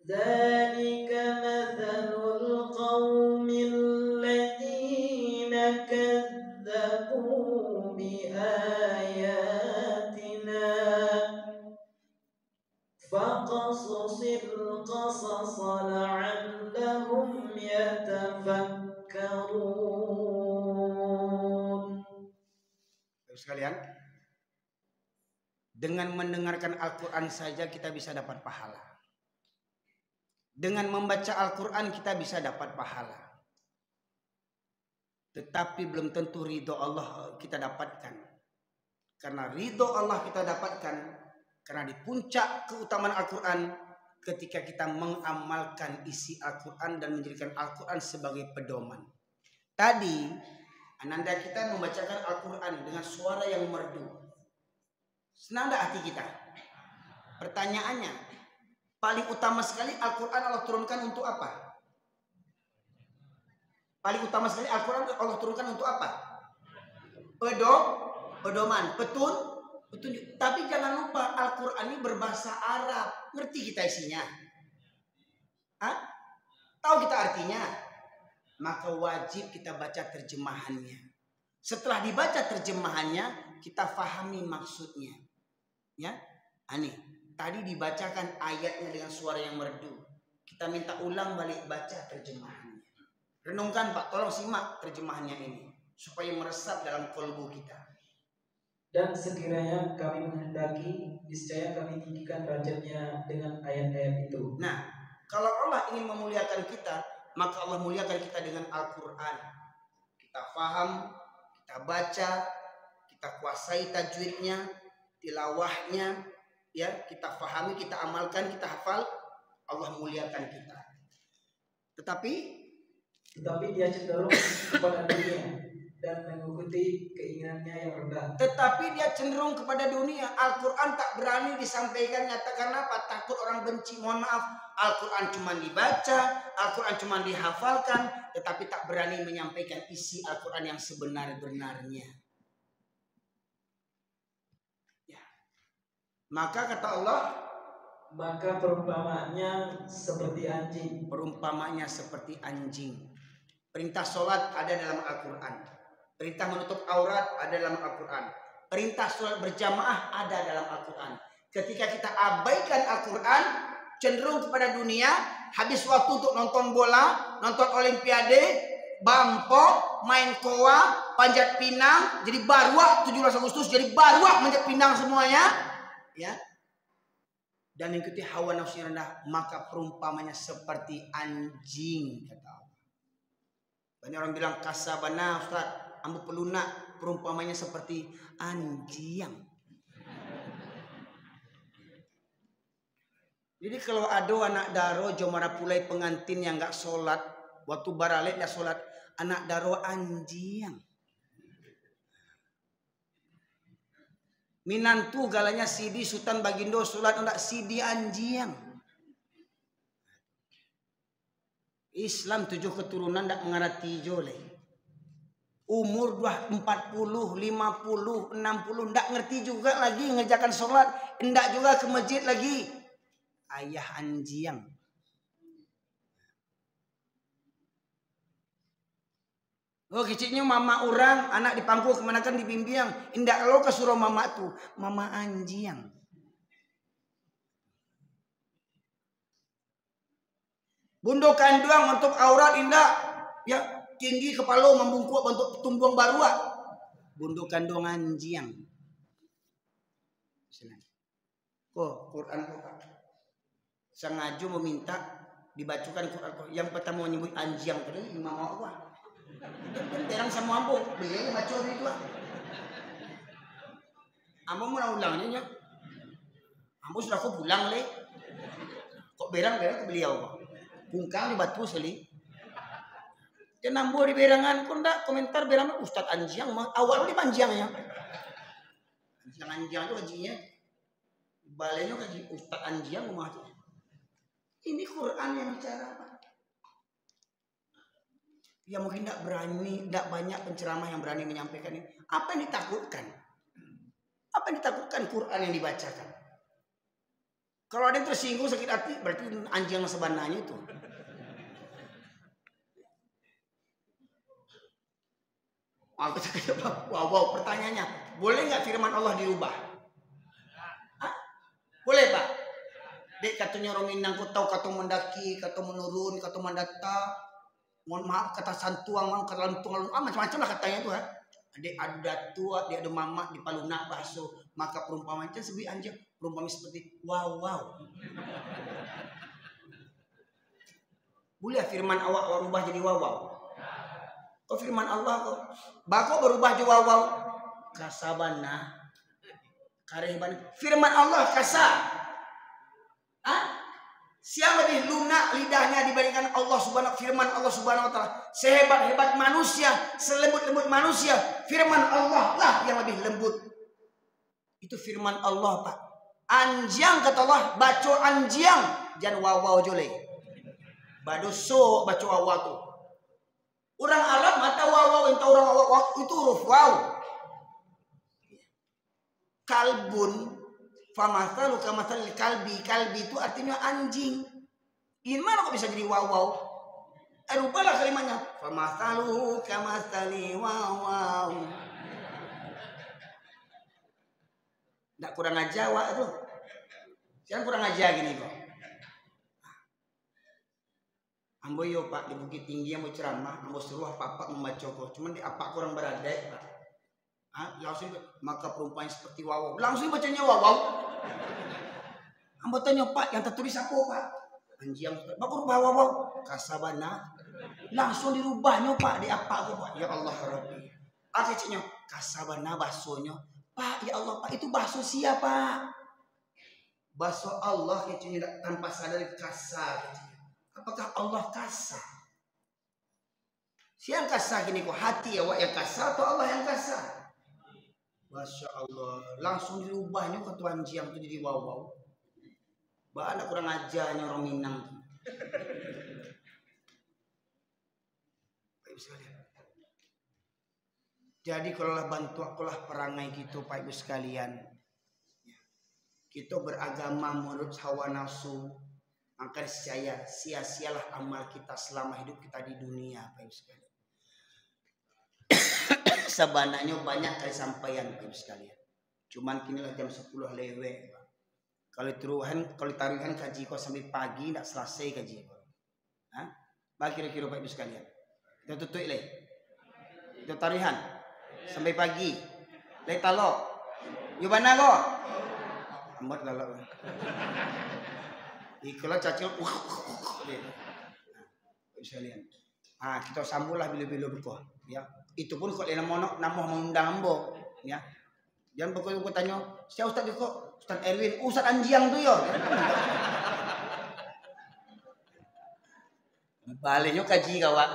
ذلك مثل القوم الذين كذبوا بآياتنا فقصص القصص لعلهم يتفكرون. Sekalian, dengan mendengarkan Al-Quran saja kita bisa dapat pahala. Dengan membaca Al-Quran kita bisa dapat pahala. Tetapi belum tentu ridho Allah kita dapatkan. Karena ridho Allah kita dapatkan karena di puncak keutamaan Al-Quran ketika kita mengamalkan isi Al-Quran dan menjadikan Al-Quran sebagai pedoman. Tadi ananda kita membacakan Al-Quran dengan suara yang merdu. Senang tak hati kita? Pertanyaannya, paling utama sekali Al-Quran Allah turunkan untuk apa? Paling utama sekali Al-Quran Allah turunkan untuk apa? Pedoman, petunjuk. Tapi jangan lupa Al-Quran ini berbahasa Arab. Ngerti kita isinya? Hah? Tahu kita artinya? Maka wajib kita baca terjemahannya. Setelah dibaca terjemahannya, kita fahami maksudnya. Ya, aneh. Tadi dibacakan ayatnya dengan suara yang merdu. Kita minta ulang balik baca terjemahannya. Renungkan Pak, tolong simak terjemahannya ini supaya meresap dalam kolbu kita. Dan sekiranya kami menghendaki, niscaya kami tinggikan derajatnya dengan ayat-ayat itu. Nah, kalau Allah ingin memuliakan kita, maka Allah muliakan kita dengan Al-Quran. Kita faham, kita baca, kita kuasai tajwidnya, tilawahnya, ya, kita fahami, kita amalkan, kita hafal, Allah muliakan kita. Tetapi dia cenderung kepada dunia dan mengikuti keinginannya yang rendah. Tetapi dia cenderung kepada dunia. Al-Quran tak berani disampaikan nyata karena apa? Takut orang benci. Mohon maaf, Al-Quran cuma dibaca, Al-Quran cuma dihafalkan, tetapi tak berani menyampaikan isi Al-Quran yang sebenar-benarnya. Ya. Maka kata Allah, maka perumpamaannya seperti anjing. Perumpamaannya seperti anjing. Perintah sholat ada dalam Al-Quran. Perintah menutup aurat ada dalam Al-Quran. Perintah sholat berjamaah ada dalam Al-Quran. Ketika kita abaikan Al-Quran, cenderung kepada dunia, habis waktu untuk nonton bola, nonton olimpiade, bampok, main koa, panjat pinang, jadi barwak 17 Agustus, jadi barwak manjat pinang semuanya, ya. Dan mengikuti hawa nafsu yang rendah, maka perumpamanya seperti anjing, kata Allah. Banyak orang bilang kasabana Ustaz, ambu pelunak, perumpamanya seperti anjing. Jadi kalau ada anak daro jomara pulai pengantin yang enggak sholat, waktu baralek enggak sholat, anak daro anjing. Minantu galanya sidi Sultan Bagindo sholat enggak sidi anjing. Islam 7 keturunan enggak mengerti jole. Umur 40, 50, 60 enggak ngerti juga lagi ngerjakan sholat, enggak juga ke masjid lagi. Ayah anjing. Oh kecilnya mama orang, anak di pangku kemanakan dibimbing. Indak lo kesuruh mama tuh, mama anjing. Bundukan doang untuk aurat indak, ya tinggi kepala membungkuk untuk tumbuang barua. Bundukan doang anjing. Oh Quran kok. Sengaja meminta dibacakan Quran. Yang pertama menyebut anjing tadi imam Allah. Terang sama ambo, beliau baca itu lah. Ambo mau ulangnya, ambo sudah aku pulang le. Kok berang ke beliau? Bungkang di batu sekali. Dan ambo di berangan, kok ndak komentar berang Ustadz anjing, awal di panjangnya. Anjing itu kajinya, balenya kaji Ustadz anjing rumah itu. Ini Quran yang bicara apa? Ya mungkin tidak berani, tidak banyak penceramah yang berani menyampaikan ini. Apa yang ditakutkan? Apa yang ditakutkan Quran yang dibacakan? Kalau ada yang tersinggung sakit hati, berarti anjing yang sebenarnya itu. Aku cakap, wow, pertanyaannya, boleh nggak firman Allah dirubah? Hah? Boleh Pak? Dek katanya orang Minang, kau tahu kata mendaki, kata menurun, kata mendata, mohon maaf kata santuang, kata lantung, macam-macam lah katanya itu. Adik ada tua, dia ada mama di Paluna bahasa, maka perumpamaan sebi anjing, perumpamaan seperti wow. Boleh firman awak berubah jadi wow. Kok firman Allah kok bako berubah jadi wow. Kasabana kareban firman Allah kasar. Siapa lebih lunak lidahnya dibandingkan Allah subhanahu firman Allah subhanahu wa ta'ala. Sehebat-hebat manusia, selembut-lembut manusia, firman Allah lah yang lebih lembut. Itu firman Allah Pak. Anjang kata Allah, baca anjang, jangan wawaw jole. Badoso baca wawaw tu. Orang Arab mata wawaw, entah orang wawaw itu huruf waw. Kalbun famathalu kamathal kalbi itu artinya anjing. Gimana kok bisa jadi wawaw? Rubahlah kalimatnya. Famathalu kamathali wawaw. Nggak kurang aja wak tuh. Jangan kurang aja gini kok. Ambo yo Pak di Bukit Tinggi yang mau ceramah, ambo suruh papa membaca kok. Cuman di apa kurang beradai Pak. Langsung maka perumpamaan seperti wawaw. Langsung bacanya wawaw. Ambo tanya Pak yang tertulis apa Pak? Anjing Pak rubah wawaw. Kasabana. Langsung dirubahnya Pak di apa kok Pak? Ya Allah Rabbi. Artinya kasabana bahasanya. Pak ya Allah Pak itu bahasa siapa? Bahasa Allah itu tanpa sadar kasar. Apakah Allah kasar? Siang kasar gini kok hati awak yang kasar atau Allah yang kasar? Masya Allah, langsung dirubahnya ke Tuhan Jiang itu jadi wawaw. Anak kurang ajarnya orang Minang. Jadi kalau bantu akulah perangai gitu Pak Ibu sekalian. Kita beragama menurut hawa nafsu, maka sia-sialah amal kita selama hidup kita di dunia Pak Ibu sekalian. Sebenarnya banyak kali sampaian Pak Ibu sekalian. Cuman kinilah jam 10 lewat. Kalau taruhan kaji kok sampai pagi tidak selesai kaji kok. Bah kira-kira Pak Ibu sekalian. Kita tutup le. Kita taruhan sampai pagi. Le talok. Yo mana kok? Amat galak. Ikulah cacing. Pak Ibu sekalian. Kita sambunglah bila-bila buka ya. Itu pun kalau nama mengundang ambo ya. Jangan pokoknya tanya, siapa Ustaz kok? Ustaz Erwin, Ustaz Anjiang tu ya. Baliknya kaji kawan.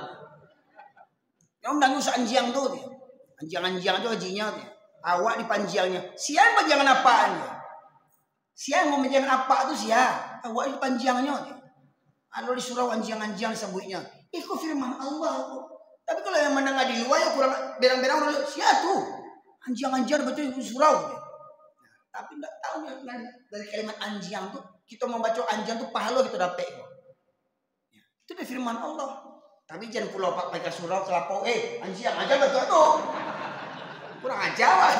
Yang undang Ustaz Anjiang tu dia. Anjiang tu hajinya dia. Awak di panjiangnya. Siapa panjangan apaannya? Siapa mau panjangan apa tu siapa? Awak di panjiangnya dia. Kalau di surau anjiang-anjiang disebutnya. Itu firman Allah tu. Tapi kalau yang mendengar di luar ya kurang berang-berang orang siapa tu? Anjiang-anjiang betul di surau. Tapi tidak tahu dari kalimat anjiang tu kita membaca anjiang tu pahala kita dapat. Itu dari firman Allah. Tapi jangan pulau Pak pakai surau kelapau. Anjiang aja betul tu. Kurang ajar.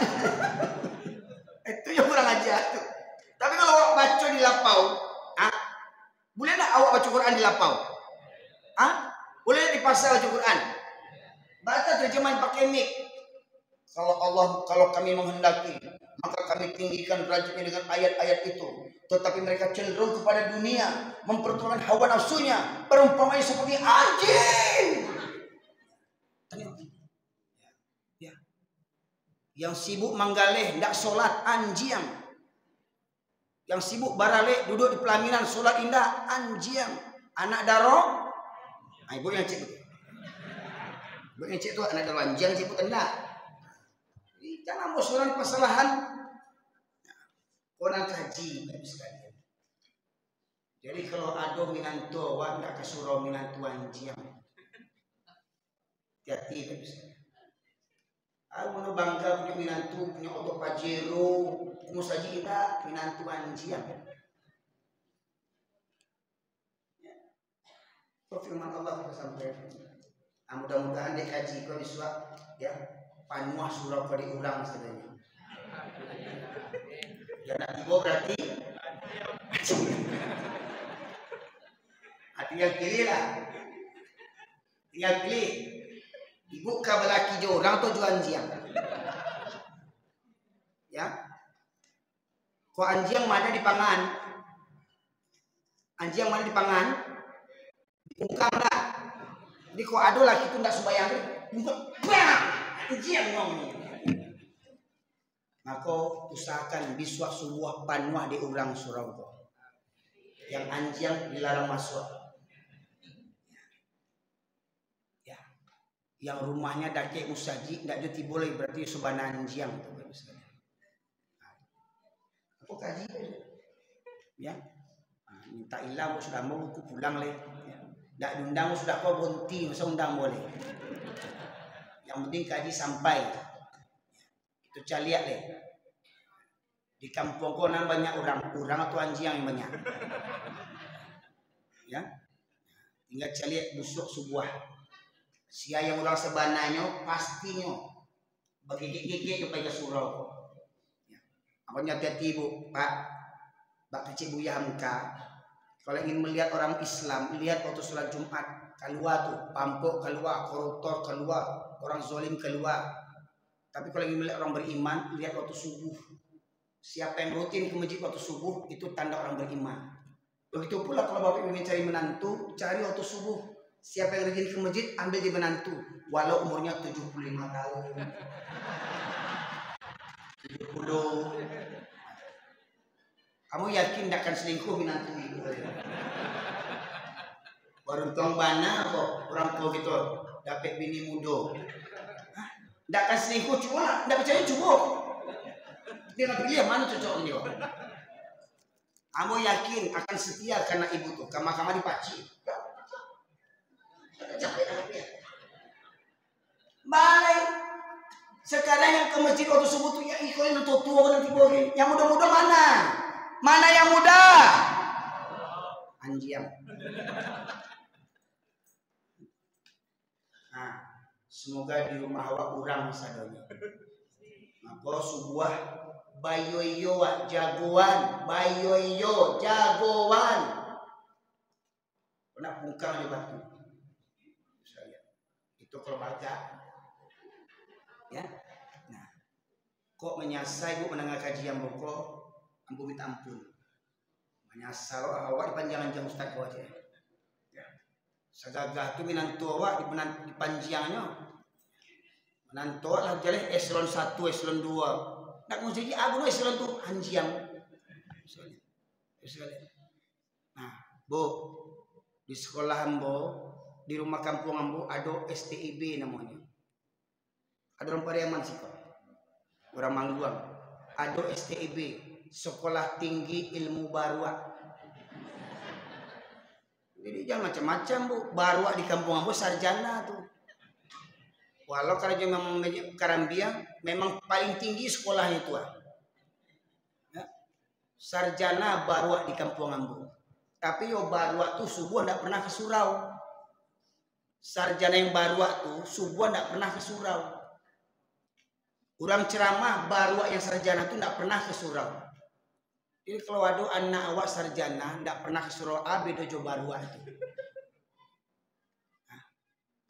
Itu yang kurang ajar tu. Tapi kalau awak baca di lapau, boleh tak awak baca Quran di lapau? Boleh di pasar baca Quran? Baca terjemahan pakai mic. Kalau kami menghendaki, maka kami tinggikan derajatnya dengan ayat-ayat itu. Tetapi mereka cenderung kepada dunia, mempertuakan hawa nafsunya, perumpamaan seperti anjing. Ya. Yang sibuk manggaleh, tidak sholat, anjing. Yang sibuk barale, duduk di pelaminan, sholat indah, anjing. Anak daro, ibu yang cik itu. Ibu yang cik itu anak daro anjing, cik itu kena. Jangan bosan kesalahan. Orang kaji sekalian. Jadi kalau ada minantu, awak tidak kesuruh minantu anjing. Hati-hati sekalian. Aku bangga punya minantu, punya auto pajero, kamu saja tidak minantu anjing. Firman Allah kita sampaikan. Nah, mudah-mudahan dia kaji kau disuap ya panuah surau kau diulang sebenarnya. Ya nak tiba berarti tinggal pilih lah. Tinggal pilih. Ibu kabelaki je orang tu jual anjiang. Ya. Kau anjiang mana di pangan? Anjiang mana di pangan? Bungkam lah. Jadi kau ada lagi tu tak sembayang tu. Bungkam. Anjiang ngomong. Maka usahakan bisuak sebuah panuah di orang surau tu. Yang anjiang dilarang masuk. Ya. Yang rumahnya dake usaji ndak jadi boleh berarti subana anjiang tu. Apa kaji? Ya. Minta ilang sudah mau aku pulang le. Ndak diundang sudah kau berhenti masa undang boleh. Yang penting kaji sampai. Itu caliat le. Di kampung kau nan banyak orang atau anjing yang banyak. Ya. Tinggal caliat busuk sebuah. Sia yang orang sebananya pastinya bagi gigi supaya surau. Ya. Apanya hati-hati Bu, Pak. Bak kecil Buya Hamka. Kalau ingin melihat orang Islam, lihat waktu sholat Jumat, keluar tuh, pampuk keluar, koruptor keluar, orang zolim keluar. Tapi kalau ingin melihat orang beriman, lihat waktu subuh. Siapa yang rutin ke masjid waktu subuh, itu tanda orang beriman. Begitu pula kalau Bapak ingin cari menantu, cari waktu subuh. Siapa yang rajin ke masjid, ambil di menantu. Walau umurnya 75 tahun. 70. Kamu yakin tidak akan selingkuh menantu ibu? Baru tong bana kok orang tua gitu dapat bini muda. Tidak akan selingkuh cuma tidak percaya cukup. Dia nak pilih mana cocok dia. Kamu yakin akan setia karena ibu tuh kama-kama dipaci. Baik. Sekarang yang ke masjid waktu subuh tuh ya ikut yang tua nanti boleh. Yang muda-muda mana? Mana yang muda? Anjiang. Nah, semoga di rumah awak kurang sadonya. Maka sebuah bayoyo jagoan, bayoyo jagoan. Kena bungkam di batu. Itu kalau baca. Ya. Nah, kok menyasai Bu mendengar kajian buku? Ampun minta ampun. Menyasal awak di panjangan jam ustaz kau aja. Ya. Segagah tu menantu awak di panjangnya. Menantu awak lah jalan eselon 1, eselon 2. Nak mau jadi aku eselon tu anjiang. Nah, Bu, di sekolah ambo, di rumah kampung ambo ada STIB namanya. Ada orang Pariaman sih kok. Orang Mangguang. Ada STIB. Sekolah Tinggi Ilmu Barua. Jadi jangan macam-macam Bu. Barua di kampung ambo sarjana tuh. Walau kalau memang Karambia memang paling tinggi sekolahnya itu. Ya. Sarjana Barua di kampung ambo. Tapi yo Barua tuh subuh ndak pernah ke surau. Sarjana yang Barua tuh subuh ndak pernah ke surau. Orang ceramah Barua yang sarjana tuh ndak pernah ke surau. Jadi kalau ada anak awak sarjana tidak pernah ke surau A beda jo Barua itu. Nah,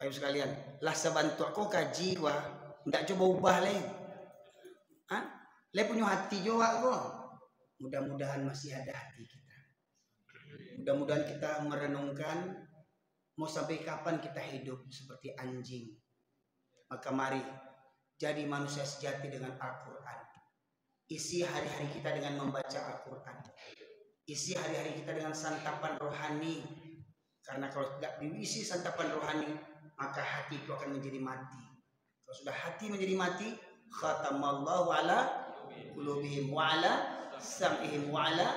Bapak sekalian, lah sebantu aku kaji wah, tidak coba ubah le. Hah? Le punya hati jo kok. Mudah-mudahan masih ada hati kita. Mudah-mudahan kita merenungkan mau sampai kapan kita hidup seperti anjing. Maka mari jadi manusia sejati dengan Al-Quran. Isi hari-hari kita dengan membaca Al-Quran. Isi hari-hari kita dengan santapan rohani. Karena kalau tidak diisi santapan rohani, maka hati itu akan menjadi mati. Kalau sudah hati menjadi mati, khatamallahu ala qulubihim wa ala sam'ihim wa ala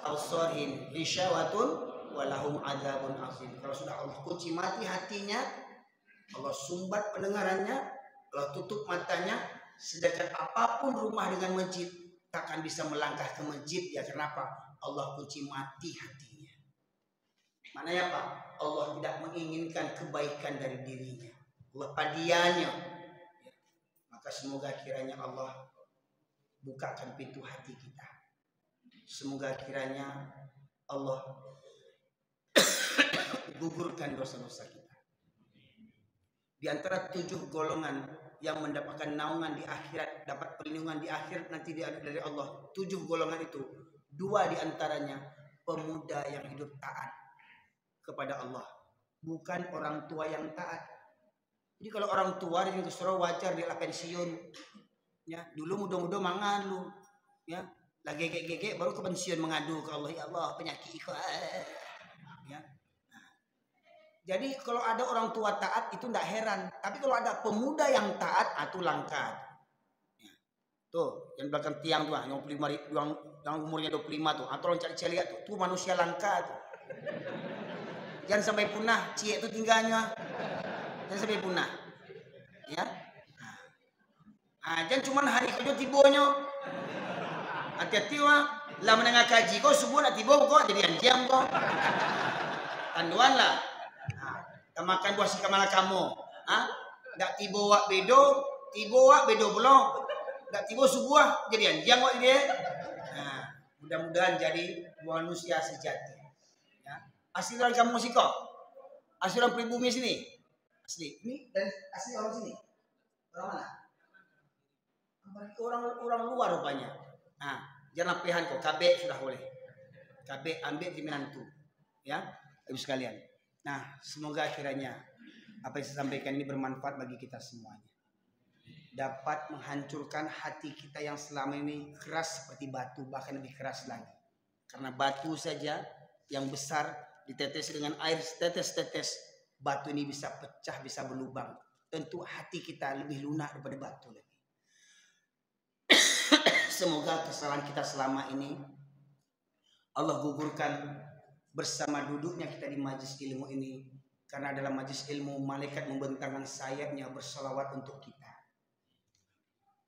absarihim ghisyawatun wa lahum adzabun azim. Kalau sudah Allah kunci mati hatinya, Allah sumbat pendengarannya, Allah tutup matanya, sedangkan apapun rumah dengan masjid takkan bisa melangkah ke masjid ya. Kenapa? Allah kunci mati hatinya. Maknanya apa? Allah tidak menginginkan kebaikan dari dirinya. Allah padianya. Maka semoga kiranya Allah bukakan pintu hati kita. Semoga kiranya Allah gugurkan dosa-dosa kita. Di antara 7 golongan yang mendapatkan naungan di akhirat, dapat perlindungan di akhirat nanti dari Allah. 7 golongan itu, 2 di antaranya pemuda yang hidup taat kepada Allah, bukan orang tua yang taat. Jadi kalau orang tua ini kesuruh wajar dia pensiun, ya dulu muda-muda mangan lu, ya lagi gege baru ke pensiun mengadu ke Allah, ya Allah penyakit ikut, ya. Jadi kalau ada orang tua taat itu tidak heran, tapi kalau ada pemuda yang taat itu langka. Ya. Tuh yang belakang tiang tuh, yang umurnya 25 tuh, atau orang cari lihat tuh manusia langka tuh. Jangan sampai punah, cie itu tinggalnya. Jangan sampai punah. Ya. Jangan cuma hari kerja tibonya. Hati-hati wah, lah menengah kaji kau subuh nak tibo kok jadi anjam kok. Tanduan lah. Makan buah si kamala kamu. Dak tibo wak bedo belum. Dak tibo subuh jadi anjam kok dia. Mudah-mudahan jadi manusia sejati. Asli orang kamu sih kok, asli orang pribumi sini, asli. Ini dari asli orang sini, orang mana? Orang luar rupanya. Jangan lepehan kok, KB sudah boleh, KB ambil di menantu, ya, ibu sekalian. Nah, semoga kiranya apa yang saya sampaikan ini bermanfaat bagi kita semuanya, dapat menghancurkan hati kita yang selama ini keras seperti batu, bahkan lebih keras lagi. Karena batu saja yang besar ditetes dengan air tetes-tetes, batu ini bisa pecah, bisa berlubang. Tentu hati kita lebih lunak daripada batu lagi. Semoga kesalahan kita selama ini Allah gugurkan bersama duduknya kita di majlis ilmu ini. Karena dalam majlis ilmu malaikat membentangkan sayapnya berselawat untuk kita.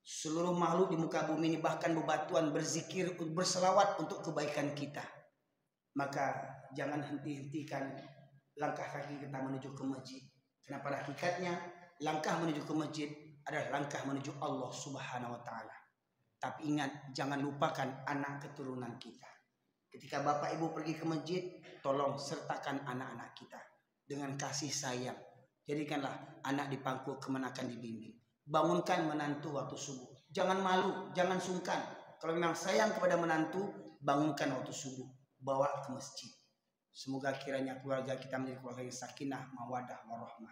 Seluruh makhluk di muka bumi ini bahkan bebatuan berzikir berselawat untuk kebaikan kita. Maka jangan henti-hentikan langkah kaki kita menuju ke masjid. Karena pada hakikatnya langkah menuju ke masjid adalah langkah menuju Allah Subhanahu wa taala. Tapi ingat, jangan lupakan anak keturunan kita. Ketika bapak ibu pergi ke masjid, tolong sertakan anak-anak kita dengan kasih sayang. Jadikanlah anak di pangku kemenakan dibimbing. Bangunkan menantu waktu subuh. Jangan malu, jangan sungkan. Kalau memang sayang kepada menantu, bangunkan waktu subuh. Bawa ke masjid. Semoga kiranya keluarga kita menjadi keluarga yang sakinah, mawadah, warahmah.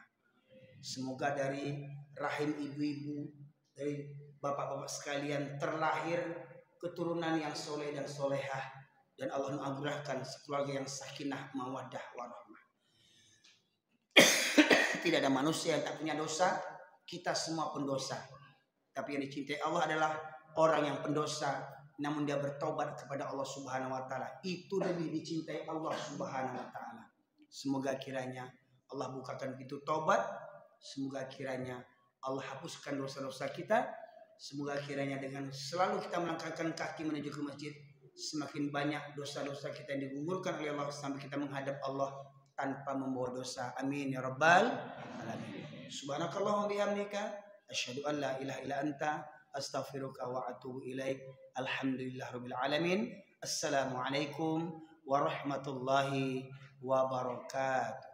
Semoga dari rahim ibu-ibu, dari bapak-bapak sekalian terlahir keturunan yang soleh dan solehah, dan Allah menganugerahkan keluarga yang sakinah, mawadah, warahmah. Tidak ada manusia yang tak punya dosa, kita semua pendosa. Tapi yang dicintai Allah adalah orang yang pendosa namun dia bertobat kepada Allah Subhanahu wa taala. Itu lebih dicintai Allah Subhanahu wa taala. Semoga kiranya Allah bukakan pintu tobat. Semoga kiranya Allah hapuskan dosa-dosa kita. Semoga kiranya dengan selalu kita melangkahkan kaki menuju ke masjid, semakin banyak dosa-dosa kita yang digugurkan oleh Allah sampai kita menghadap Allah tanpa membawa dosa. Amin ya rabbal alamin. Subhanakallahumma bihamdika asyhadu an la ilaha illa anta astaghfiruka wa atubu ilaik. Alhamdulillahirabbil alamin. Assalamualaikum warahmatullahi wabarakatuh.